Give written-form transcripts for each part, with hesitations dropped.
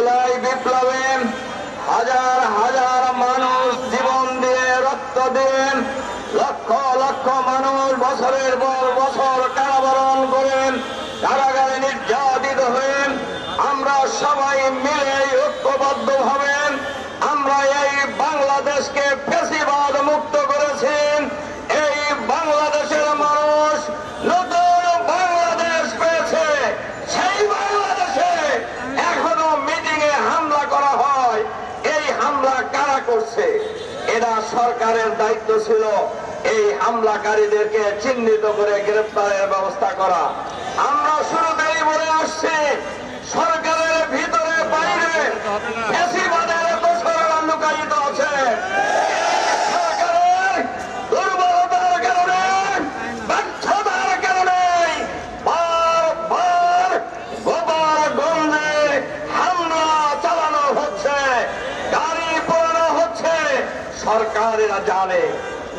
জুলাই বিপ্লবে হাজার হাজার মানুষ জীবন দিয়ে রক্ত দিয়ে লক্ষ লক্ষ মানুষ বছরের পর বছর কারাবরণ করেন, কারাগারে নির্যাতিত হয়েন। আমরা সবাই মিলে ঐক্যবদ্ধ হবেন। আমরা এই বাংলাদেশকে ফ্যাসিবাদ মুক্ত করেছেন। এই বাংলাদেশের মানুষ নতুন বাংলাদেশ পেয়েছে। সেই বাংলাদেশে এখনো মিটিং এ হামলা করা হয়। এই হামলা কারা করছে? এরা সরকারের দায়িত্ব ছিল এই হামলাকারীদেরকে চিহ্নিত করে গ্রেফতারের ব্যবস্থা করা। আমরা শুরুতেই বলে আসছি, সরকারের ভিতরে বাইরে ফ্যাসিবাদের দোসররা লুকায়িত আছে। সরকারের দুর্বলতার কারণে, ব্যর্থতার কারণে বারবার গোপালগঞ্জে হামলা চালানো হচ্ছে, গাড়ি পোড়ানো হচ্ছে। সরকারেরা জানে,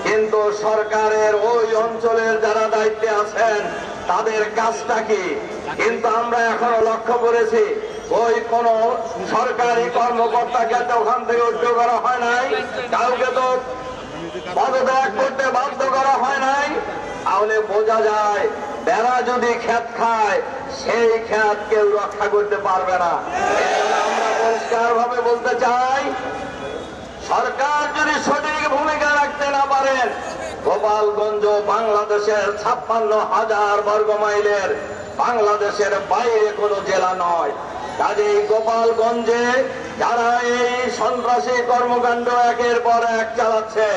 কিন্তু সরকারের ওই অঞ্চলের যারা দায়িত্বে আছেন তাদের কাজটা কি? কিন্তু আমরা এখনো লক্ষ্য করেছি, ওই কোন সরকারি কর্মকর্তাকে তো ওখান থেকে উদ্যোগ করা হয় নাই, কাউকে তো পদত্যাগ করতে বাধ্য করা হয় নাই। তাহলে বোঝা যায়, বেড়া যদি ক্ষেত খায় সেই ক্ষেত কেউ রক্ষা করতে পারবে না। আমরা পরিষ্কার ভাবে বলতে চাই, সরকার যদি সঠিক ভূমিকা রাখতে না পারেন, গোপালগঞ্জ বাংলাদেশের 56,000 বর্গ মাইলের বাংলাদেশের বাইরে কোনো জেলা নয়। কাজেই গোপালগঞ্জে যারা এই সন্ত্রাসী কর্মকাণ্ড একের পর এক চালাচ্ছে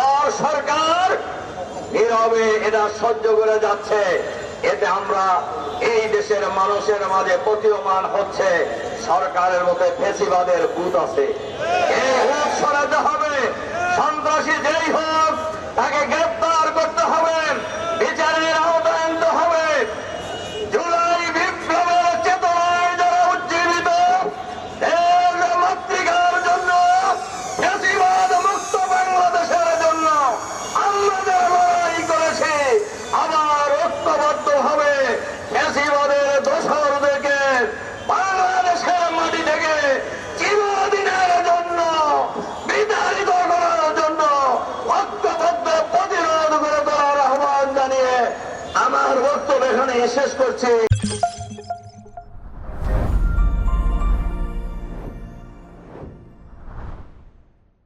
আর সরকার নীরবে এটা সহ্য করে যাচ্ছে, এতে আমরা এই দেশের মানুষের মাঝে প্রতীয়মান হচ্ছে সরকারের মধ্যে ফ্যাসিবাদের ভূত আছে। এই ভূত সরাতে হবে। সন্ত্রাসী যেই হোক তাকে গ্রেফতার করতে হবে, বিচারের আওতায় আনতে হবে। জুলাই বিপ্লবের চেতনায় যারা উজ্জীবিত, দেশ মাতৃকার জন্য, ফ্যাসিবাদ মুক্ত বাংলাদেশের জন্য আমরা যারা লড়াই করেছি, আবার ঐক্যবদ্ধ হবে ফ্যাসিবাদের দোসরদেরকে বাংলাদেশের মাটি থেকে চিরদিনের জন্য বিতাড়িত করার জন্য ঐক্যবদ্ধ প্রতিরোধ করে তোলার আহ্বান জানিয়ে আমার বক্তব্য এখানে শেষ করছি।